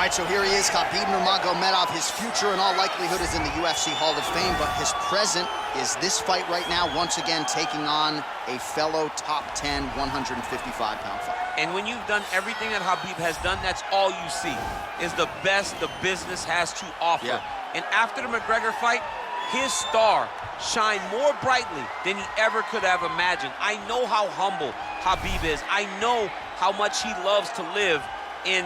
All right, so here he is, Khabib Nurmagomedov. His future in all likelihood is in the UFC Hall of Fame, but his present is this fight right now, once again taking on a fellow top 10 155-pound fighter. And when you've done everything that Khabib has done, that's all you see, is the best the business has to offer. Yeah. And after the McGregor fight, his star shined more brightly than he ever could have imagined. I know how humble Khabib is. I know how much he loves to live in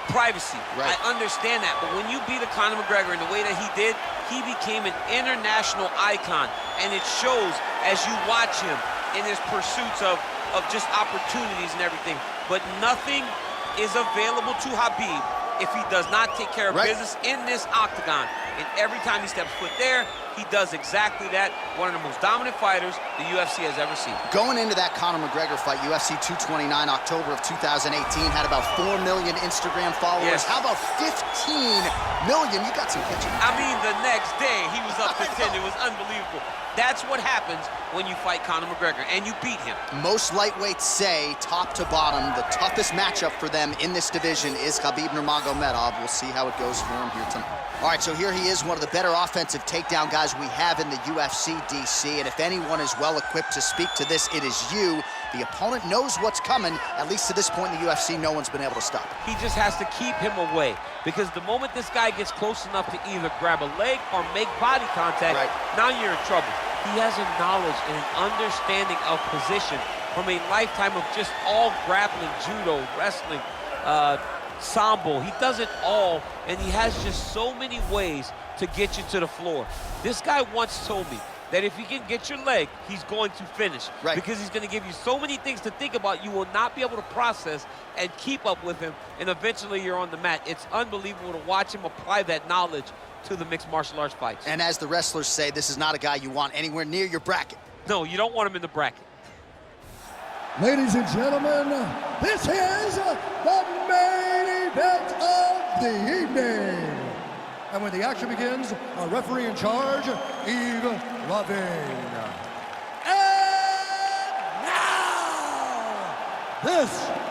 privacy. Right. I understand that, but when you beat a Conor McGregor in the way that he did, he became an international icon, and it shows as you watch him in his pursuits of just opportunities and everything. But nothing is available to Khabib if he does not take care of business in this octagon. And every time he steps foot there, he does exactly that. One of the most dominant fighters the UFC has ever seen. Going into that Conor McGregor fight, UFC 229, October of 2018, had about 4 million Instagram followers. Yes. How about 15 million? You got some catching. I mean, the next day, he was up to 10. It was unbelievable. That's what happens when you fight Conor McGregor, and you beat him. Most lightweights say, top to bottom, the toughest matchup for them in this division is Khabib Nurmagomedov. We'll see how it goes for him here tonight. All right, so here he is, one of the better offensive takedown guys we have in the UFC, DC, and if anyone is well-equipped to speak to this, it is you. The opponent knows what's coming. At least to this point in the UFC, no one's been able to stop it. He just has to keep him away, because the moment this guy gets close enough to either grab a leg or make body contact, now you're in trouble. He has a knowledge and an understanding of position from a lifetime of just all grappling, judo, wrestling, sambo. He does it all, and he has just so many ways to get you to the floor. This guy once told me that if he can get your leg, he's going to finish. Because he's going to give you so many things to think about, you will not be able to process and keep up with him, and eventually you're on the mat. It's unbelievable to watch him apply that knowledge to the mixed martial arts fights. And as the wrestlers say, this is not a guy you want anywhere near your bracket. No, you don't want him in the bracket. Ladies and gentlemen, this is the main event of the evening. And when the action begins, our referee in charge, Yves Lavigne. And now, this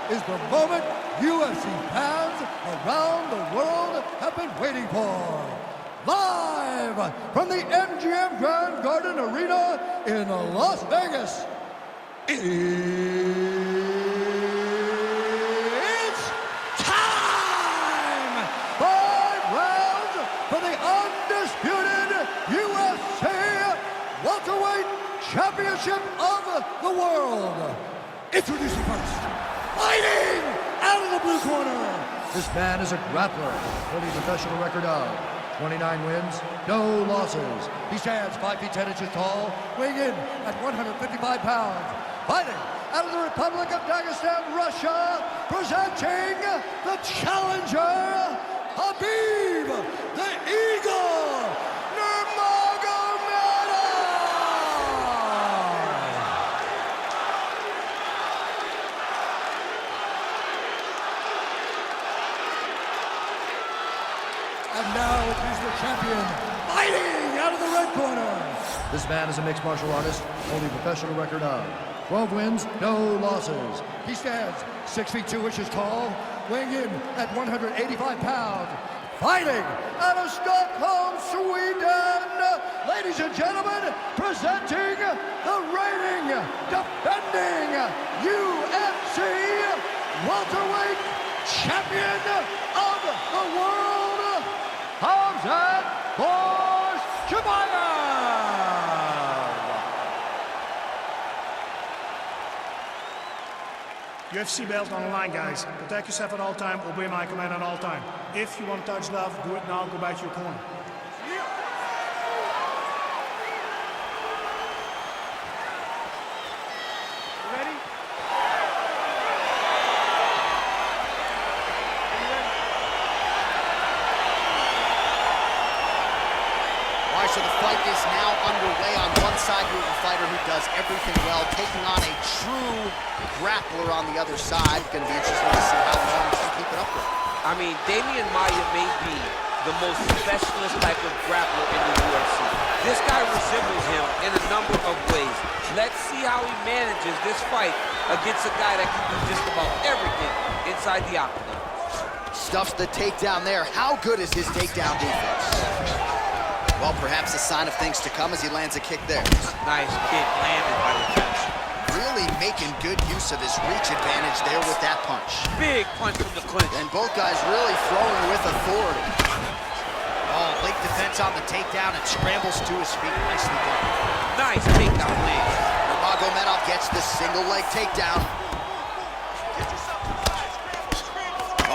is the moment UFC fans around the world have been waiting for. Live from the MGM Grand Garden Arena in Las Vegas, it's time! 5 rounds for the undisputed UFC welterweight championship of the world. Introducing first, fighting out of the blue corner. This man is a grappler, holding a professional record of 29 wins, no losses. He stands 5 feet 10 inches tall, weighing in at 155 pounds. Fighting out of the Republic of Dagestan, Russia, presenting the challenger, Khabib the Eagle Nurmagomedov. And now it is the champion, fighting out of the red corner. This man is a mixed martial artist, holding a professional record of 12 wins, no losses. He stands 6 feet 2 inches tall, weighing in at 185 pounds. Fighting out of Stockholm, Sweden, ladies and gentlemen, presenting the reigning, defending UFC welterweight champion of the world, Khamzat Chimaev. UFC belt on the line, guys. Protect yourself at all time, obey my command at all time. If you want to touch love, do it now, go back to your corner. Ready? All right, so the fight is now underway. On one side, you have a fighter who does everything well, taking on a true grappler on the other side. Going to be interesting to see how long he can keep it up with. I mean, Damian Maia may be the most specialist type of grappler in the UFC. This guy resembles him in a number of ways. Let's see how he manages this fight against a guy that can do just about everything inside the octagon. Stuffs the takedown there. How good is his takedown defense? Well, perhaps a sign of things to come as he lands a kick there. Nice kick landed by the fence. Really making good use of his reach advantage there with that punch. Big punch from the clinch. And both guys really throwing with authority. Oh, leg defense on the takedown and scrambles to his feet. Nicely done. Nice takedown land. Nurmagomedov gets the single leg takedown.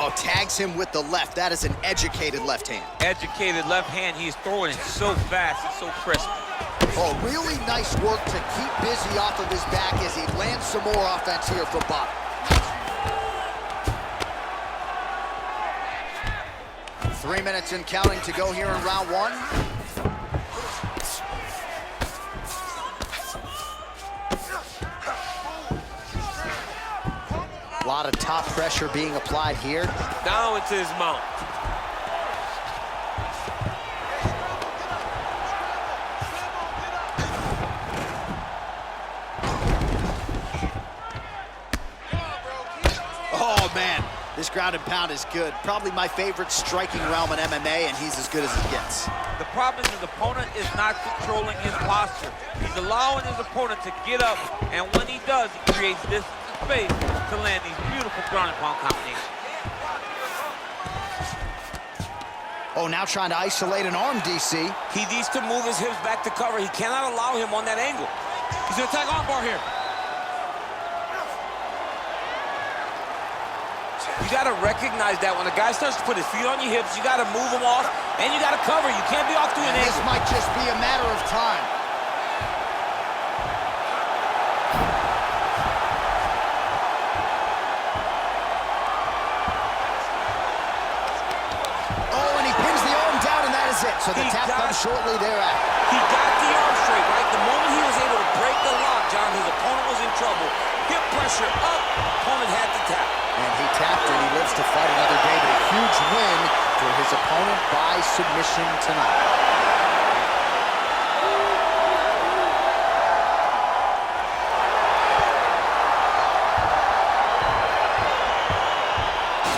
Oh, tags him with the left. That is an educated left hand. Educated left hand. He's throwing it so fast and so crisp. Oh, really nice work to keep busy off of his back as he lands some more offense here from bottom. Three minutes and counting to go here in round one. A lot of top pressure being applied here. Down into his mount. Oh, man, this ground and pound is good. Probably my favorite striking realm in MMA, and he's as good as it gets. The problem is his opponent is not controlling his posture. He's allowing his opponent to get up, and when he does, he creates distance and space to land these beautiful ground and pound combinations. Oh, now trying to isolate an arm, DC. He needs to move his hips back to cover. He cannot allow him on that angle. He's gonna attack armbar here. You gotta recognize that when a guy starts to put his feet on your hips, you gotta move him off, and you gotta cover. You can't be off to an angle. This might just be a matter of time. Oh, and he pins the arm down, and that is it. So the tap comes shortly thereafter. He got the arm straight, right? The moment he was able to break the lock, John, his opponent was in trouble. Hip pressure up, opponent had to tap. And he tapped, and he lives to fight another day, but a huge win for his opponent by submission tonight.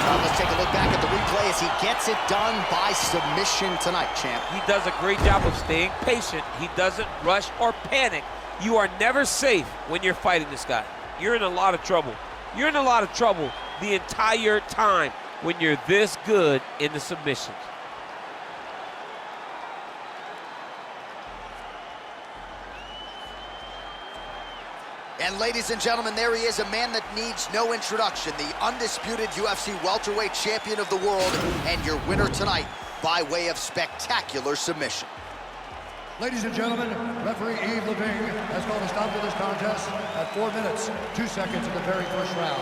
Now let's take a look back at the replay as he gets it done by submission tonight, champ. He does a great job of staying patient. He doesn't rush or panic. You are never safe when you're fighting this guy. You're in a lot of trouble. You're in a lot of trouble the entire time when you're this good in the submissions. And ladies and gentlemen, there he is, a man that needs no introduction, the undisputed UFC welterweight champion of the world, and your winner tonight by way of spectacular submission. Ladies and gentlemen, referee Yves Leving has called a stop to this contest at 4 minutes, 2 seconds in the very first round,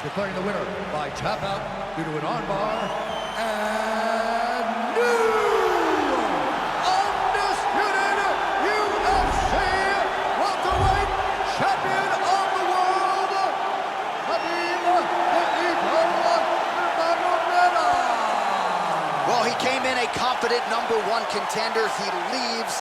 declaring the winner by tap out due to an armbar, and new undisputed UFC welterweight champion of the world, Khabib Nurmagomedov. Well, he came in a confident #1 contender. He leaves